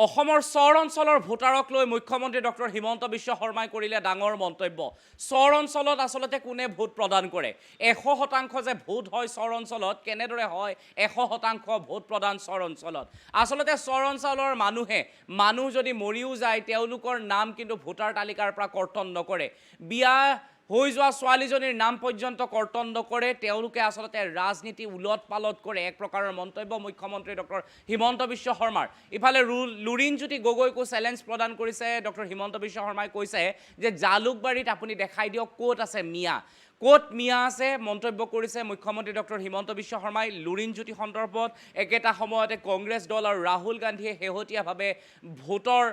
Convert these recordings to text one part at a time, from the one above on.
অসমৰ চৰ অঞ্চলৰ ভোটাৰক লৈ মুখ্যমন্ত্ৰী ডক্টৰ হিমন্ত বিশ্ব শৰ্মাই কৰিলে ডাঙৰ মন্তব্য। চৰ অঞ্চলত আচলতে কোনে ভোট প্ৰদান কৰে? 100% যে ভোট হয় চৰ অঞ্চলত, কেনেদৰে হয় 100% ভোট প্ৰদান চৰ অঞ্চলত? আচলতে চৰ অঞ্চলৰ মানুহ যদি মৰিও যায় তেওঁলোকৰ নাম কিন্তু ভোটাৰ তালিকাৰ পৰা কৰ্তন নকৰে। বিয়া হৈ যোৱা ছোৱালীজনীৰ নাম পৰ্যন্ত কৰ্তন নকৰে। তেওঁলোকে আচলতে ৰাজনীতি উলট পালট কৰে, এক প্ৰকাৰৰ মন্তব্য মুখ্যমন্ত্ৰী ডক্টৰ হিমন্ত বিশ্ব শৰ্মাৰ। ইফালে লুৰিণজ্যোতি গগৈকো চেলেঞ্জ প্ৰদান কৰিছে ডক্টৰ হিমন্ত বিশ্ব শৰ্মাই। কৈছে যে জালুকবাৰীত আপুনি দেখাই দিয়ক ক'ত আছে মিয়া, ক'ত মিয়া আছে, মন্তব্য কৰিছে মুখ্যমন্ত্ৰী ডক্টৰ হিমন্ত বিশ্ব শৰ্মাই লুৰিণজ্যোতি সন্দৰ্ভত। একেটা সময়তে কংগ্ৰেছ দল আৰু ৰাহুল গান্ধীয়ে শেহতীয়াভাৱে ভোটৰ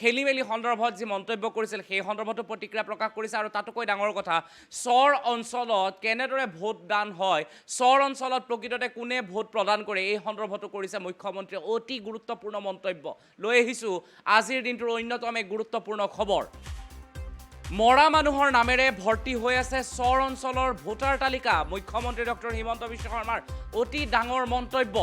খেলি মেলি সন্দৰ্ভত যি মন্তব্য কৰিছিল সেই সন্দৰ্ভতো প্ৰতিক্ৰিয়া প্ৰকাশ কৰিছে। আৰু তাতোকৈ ডাঙৰ কথা, চৰ অঞ্চলত কেনেদৰে ভোটদান হয়, চৰ অঞ্চলত প্ৰকৃততে কোনে ভোট প্ৰদান কৰে, এই সন্দৰ্ভতো কৰিছে মুখ্যমন্ত্ৰীয়ে অতি গুৰুত্বপূৰ্ণ মন্তব্য। লৈ আহিছোঁ আজিৰ দিনটোৰ অন্যতম এক গুৰুত্বপূৰ্ণ খবৰ। মৰা মানুহৰ নামেৰে ভৰ্তি হৈ আছে চৰ অঞ্চলৰ ভোটাৰ তালিকা। মুখ্যমন্ত্ৰী ডক্টৰ হিমন্ত বিশ্ব শৰ্মাৰ অতি ডাঙৰ মন্তব্য।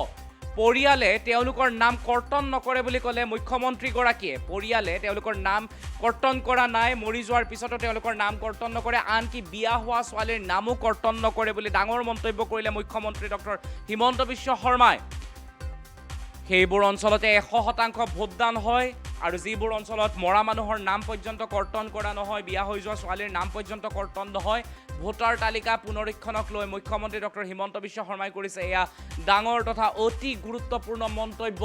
পৰিয়ালে তেওঁলোকৰ নাম কৰ্তন নকৰে বুলি ক'লে মুখ্যমন্ত্ৰীগৰাকীয়ে। পৰিয়ালে তেওঁলোকৰ নাম কৰ্তন কৰা নাই, মৰি যোৱাৰ পিছতো তেওঁলোকৰ নাম কৰ্তন নকৰে, আনকি বিয়া হোৱা ছোৱালীৰ নামো কৰ্তন নকৰে বুলি ডাঙৰ মন্তব্য কৰিলে মুখ্যমন্ত্ৰী ডক্টৰ হিমন্ত বিশ্ব শৰ্মাই। সেইবোৰ অঞ্চলতে 100% ভোটদান হয় আৰু যিবোৰ অঞ্চলত মৰা মানুহৰ নাম পৰ্যন্ত কৰ্তন কৰা নহয়, বিয়া হৈ যোৱা ছোৱালীৰ নাম পৰ্যন্ত কৰ্তন নহয়, ভোটাৰ তালিকা পুনৰীক্ষণক লৈ মুখ্যমন্ত্ৰী ডক্টৰ হিমন্ত বিশ্ব শৰ্মাই কৰিছে এয়া ডাঙৰ তথা অতি গুৰুত্বপূৰ্ণ মন্তব্য।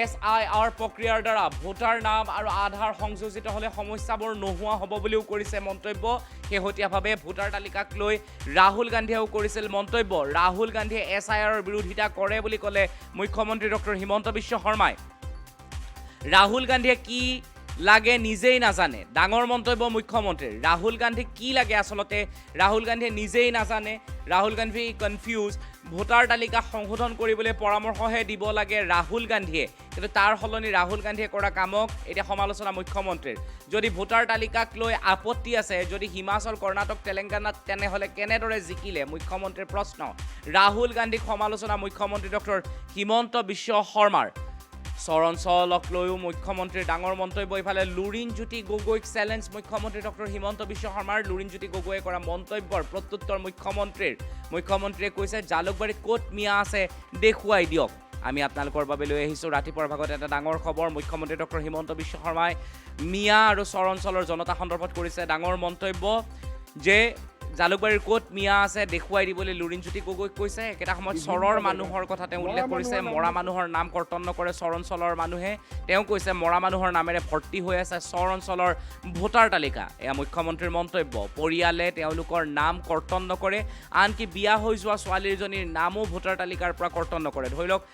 SIR প্ৰক্ৰিয়াৰ দ্বাৰা ভোটাৰ নাম আৰু আধাৰ সংযোজিত হ'লে সমস্যাবোৰ নোহোৱা হ'ব বুলিও কৰিছে মন্তব্য। শেহতীয়াভাৱে ভোটাৰ তালিকাক লৈ ৰাহুল গান্ধীয়েও কৰিছিল মন্তব্য। ৰাহুল গান্ধীয়ে SIRৰ বিৰোধিতা কৰে বুলি ক'লে মুখ্যমন্ত্ৰী ডক্টৰ হিমন্ত বিশ্ব শৰ্মাই। ৰাহুল গান্ধীয়ে কি লাগে নিজেই নাজানে, ডাঙৰ মন্তব্য মুখ্যমন্ত্ৰীৰ। ৰাহুল গান্ধী কি লাগে আচলতে ৰাহুল গান্ধীয়ে নিজেই নাজানে, ৰাহুল গান্ধী কনফিউজ। ভোটাৰ তালিকা সংশোধন কৰিবলৈ পৰামৰ্শহে দিব লাগে ৰাহুল গান্ধীয়ে, কিন্তু তাৰ সলনি ৰাহুল গান্ধীয়ে কৰা কামক এতিয়া সমালোচনা মুখ্যমন্ত্ৰীৰ। যদি ভোটাৰ তালিকাক লৈ আপত্তি আছে, যদি হিমাচল, কৰ্ণাটক, তেলেংগানাত, তেনেহ'লে কেনেদৰে জিকিলে, মুখ্যমন্ত্ৰীৰ প্ৰশ্ন। ৰাহুল গান্ধীক সমালোচনা মুখ্যমন্ত্ৰী ডক্টৰ হিমন্ত বিশ্ব শৰ্মাৰ। চৰ অঞ্চলক লৈও মুখ্যমন্ত্ৰীৰ ডাঙৰ মন্তব্য। ইফালে লুৰিণজ্যোতি গগৈক চেলেঞ্জ মুখ্যমন্ত্ৰী ডক্টৰ হিমন্ত বিশ্ব শৰ্মাৰ। লুৰিণজ্যোতি গগৈয়ে কৰা মন্তব্যৰ প্ৰত্যুত্তৰ মুখ্যমন্ত্ৰীৰ। মুখ্যমন্ত্ৰীয়ে কৈছে জালুকবাৰীত ক'ত মিয়া আছে দেখুৱাই দিয়ক। আমি আপোনালোকৰ বাবে লৈ আহিছোঁ ৰাতিপুৱাৰ ভাগত এটা ডাঙৰ খবৰ। মুখ্যমন্ত্ৰী ডক্টৰ হিমন্ত বিশ্ব শৰ্মাই মিয়া আৰু চৰ অঞ্চলৰ জনতা সন্দৰ্ভত কৰিছে ডাঙৰ মন্তব্য যে জালুকবাৰীৰ ক'ত মিয়া আছে দেখুৱাই দিবলৈ লুৰিণজ্যোতি গগৈক কৈছে। একেটা সময়ত চৰৰ মানুহৰ কথা তেওঁ উল্লেখ কৰিছে। মৰা মানুহৰ নাম কৰ্তন নকৰে চৰ অঞ্চলৰ মানুহে। তেওঁ কৈছে মৰা মানুহৰ নামেৰে ভৰ্তি হৈ আছে চৰ অঞ্চলৰ ভোটাৰ তালিকা। এয়া মুখ্যমন্ত্ৰীৰ মন্তব্য। পৰিয়ালে তেওঁলোকৰ নাম কৰ্তন নকৰে, আনকি বিয়া হৈ যোৱা ছোৱালীজনীৰ নামো ভোটাৰ তালিকাৰ পৰা কৰ্তন নকৰে। ধৰি লওক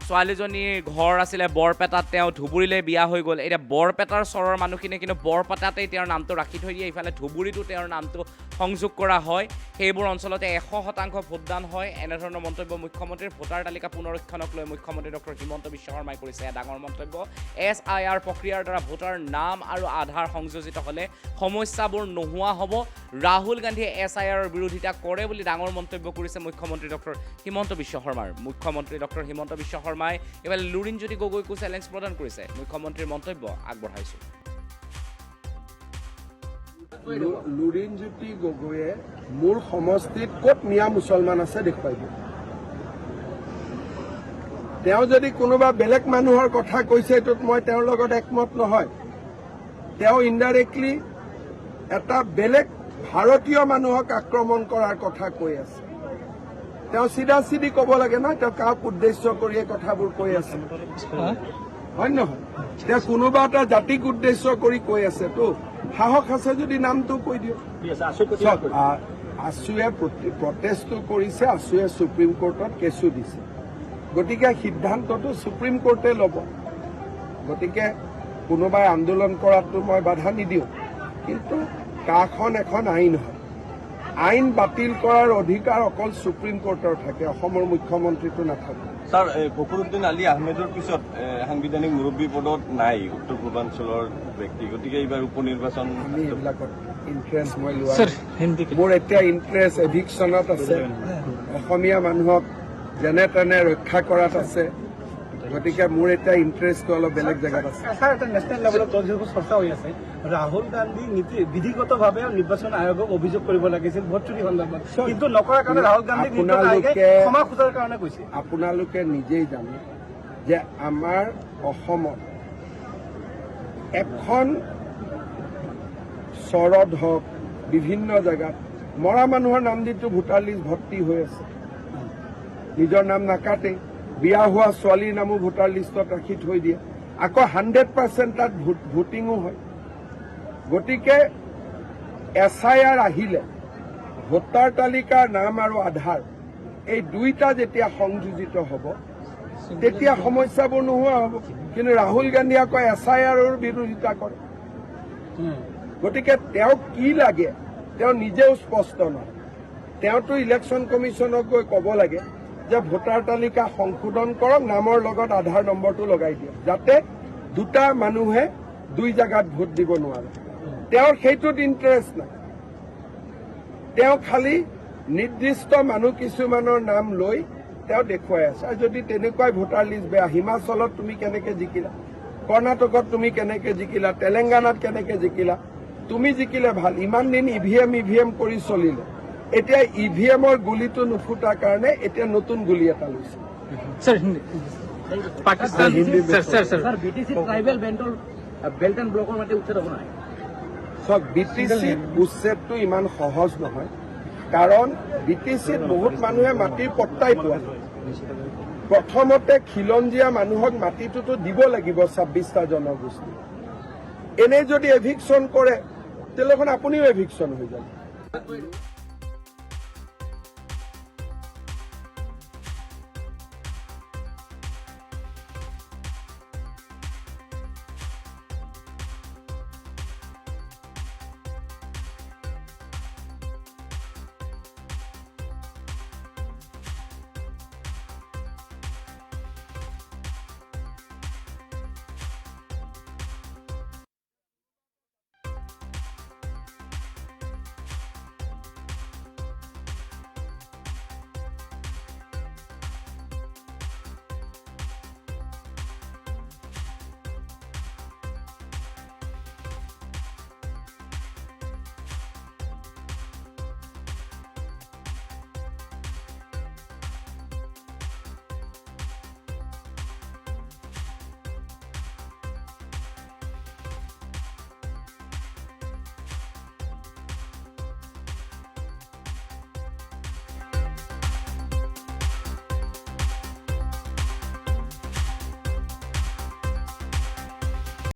ছোৱালীজনীৰ ঘৰ আছিলে বৰপেটাত, তেওঁ ধুবুৰীলৈ বিয়া হৈ গ'ল। এতিয়া বৰপেটাৰ চৰৰ মানুহখিনিয়ে কিন্তু বৰপেটাতেই তেওঁৰ নামটো ৰাখি থৈ দিয়ে, ইফালে ধুবুৰীতো তেওঁৰ নামটো সংযোগ কৰা হয়। সেইবোৰ অঞ্চলতে 100% ভোটদান হয়। এনেধৰণৰ মন্তব্য মুখ্যমন্ত্ৰীৰ। ভোটাৰ তালিকা পুনৰীক্ষণক লৈ মুখ্যমন্ত্ৰী ডক্টৰ হিমন্ত বিশ্ব শৰ্মাই কৰিছে এয়া ডাঙৰ মন্তব্য। SIR প্ৰক্ৰিয়াৰ দ্বাৰা ভোটাৰ নাম আৰু আধাৰ সংযোজিত হ'লে সমস্যাবোৰ নোহোৱা হ'ব। ৰাহুল গান্ধীয়ে SIRৰ বিৰোধিতা কৰে বুলি ডাঙৰ মন্তব্য কৰিছে মুখ্যমন্ত্ৰী ডক্টৰ হিমন্ত বিশ্ব শৰ্মাৰ। মুখ্যমন্ত্ৰী ডক্টৰ হিমন্ত বিশ্ব শৰ্মাই এবাৰ লুৰিণজ্যোতি গগৈকো চেলেঞ্জ প্ৰদান কৰিছে। মুখ্যমন্ত্ৰীৰ মন্তব্য আগবঢ়াইছোঁ। লুৰিণজ্যোতি গগৈয়ে মোৰ সমষ্টিত ক'ত মিয়া মুছলমান আছে দেখুৱাই দিয়ে। তেওঁ যদি কোনোবা বেলেগ মানুহৰ কথা কৈছে এইটোত মই তেওঁৰ লগত একমত নহয়। তেওঁ ইনডাইৰেক্টলি এটা বেলেগ ভাৰতীয় মানুহক আক্ৰমণ কৰাৰ কথা কৈ আছে। তেওঁ চিধা চিধি ক'ব লাগে নহয়, তেওঁ কাক উদ্দেশ্য কৰি এই কথাবোৰ কৈ আছে, হয় নহয়? তেওঁ কোনোবা এটা জাতিক উদ্দেশ্য কৰি কৈ আছে। তো সাহস আছে যদি নামটো কৈ দিয়ক। আছুৱে প্ৰটেষ্টটো কৰিছে, আছুৱে সুপ্ৰিম কোৰ্টত কেছো দিছে। গতিকে সিদ্ধান্তটো সুপ্ৰিম কোৰ্টে ল'ব। গতিকে কোনোবাই আন্দোলন কৰাটো মই বাধা নিদিওঁ, কিন্তু কাখন এখন আইন হয়। আইন বাতিল কৰাৰ অধিকাৰ অকল সুপ্ৰিম কোৰ্টৰ থাকে, অসমৰ মুখ্যমন্ত্ৰীটো নাথাকে। ছাৰ, ফখৰুদ্দিন আলী আহমেদৰ পিছত সাংবিধানিক মুৰব্বী পদত নাই উত্তৰ পূৰ্বাঞ্চলৰ ব্যক্তি, গতিকে এইবাৰ উপ নিৰ্বাচন আমি এইবিলাকত ইণ্টাৰেষ্ট মই লোৱা, মোৰ এতিয়া ইণ্টাৰেষ্ট এভিকশ্যনত আছে, অসমীয়া মানুহক যেনে তেনে ৰক্ষা কৰাত আছে। গতিকে মোৰ এতিয়া ইণ্টাৰেষ্টটো অলপ বেলেগ জেগাত আছে। স্যাৰ, এটা ন্যাশনাল লেভেলত যথেষ্ট চৰ্চা হৈ আছে। ৰাহুল গান্ধী বিধিগতভাৱে নিৰ্বাচন আয়োগক অভিযোগ কৰিব লাগিছিল ভোট চুৰি সন্দৰ্ভত, কিন্তু নকৰাৰ কাৰণে ৰাহুল গান্ধীক নিৰ্বাচন আয়োগে ক্ষমা খোজাৰ কাৰণে কৈছে। আপোনালোকে নিজেই জানে যে আমাৰ অসমত এখন চৰত হওক বিভিন্ন জেগাত মৰা মানুহৰ নাম দিটো ভোটাৰ লিষ্ট ভৰ্তি হৈ আছে, নিজৰ নাম নাকাটে, বিয়া হোৱা ছোৱালীৰ নামো ভোটাৰ লিষ্টত ৰাখি থৈ দিয়ে, আকৌ 100% তাত ভোটিঙো হয়। গতিকে SIR আহিলে ভোটাৰ তালিকাৰ নাম আৰু আধাৰ এই দুইটা যেতিয়া সংযোজিত হ'ব তেতিয়া সমস্যাবোৰ নোহোৱা হ'ব। কিন্তু ৰাহুল গান্ধী আকৌ SIRৰ বিৰোধিতা কৰে। গতিকে তেওঁক কি লাগে তেওঁ নিজেও স্পষ্ট নহয়। তেওঁতো ইলেকশ্যন কমিশ্যনক গৈ ক'ব লাগে যে ভোটাৰ তালিকা সংশোধন কৰক, নামৰ লগত আধাৰ নম্বৰটো লগাই দিয়ক, যাতে দুটা মানুহে দুই জেগাত ভোট দিব নোৱাৰে। তেওঁৰ সেইটোত ইণ্টাৰেষ্ট নাই। তেওঁ খালি নিৰ্দিষ্ট মানুহ কিছুমানৰ নাম লৈ তেওঁ দেখুৱাই আছে। আৰু যদি তেনেকুৱাই ভোটাৰ লিষ্ট বেয়া, হিমাচলত তুমি কেনেকে জিকিলা, কৰ্ণাটকত তুমি কেনেকে জিকিলা, তেলেংগানাত কেনেকে জিকিলা, তুমি জিকিলে ভাল। ইমান দিন EVM কৰি চলিলে, এতিয়া EVMৰ গুলিটো নুফুটাৰ কাৰণে এতিয়া নতুন গুলি এটা লৈছে। Pakistan sir BTC tribal belt and ব্লকৰ মাটি উচ্ছেদ হ'ব নাই? চব BTC উচ্ছেদটো ইমান সহজ নহয়, কাৰণ BTCত বহুত মানুহে মাটিৰ পট্টাই পোৱা নাই। প্ৰথমতে খিলঞ্জীয়া মানুহক মাটিটোতো দিব লাগিব 26টা জনগোষ্ঠী। এনে যদি এভিকশ্যন কৰে তেতিয়াহ'লে আপুনিও এভিকশ্যন হৈ যাব।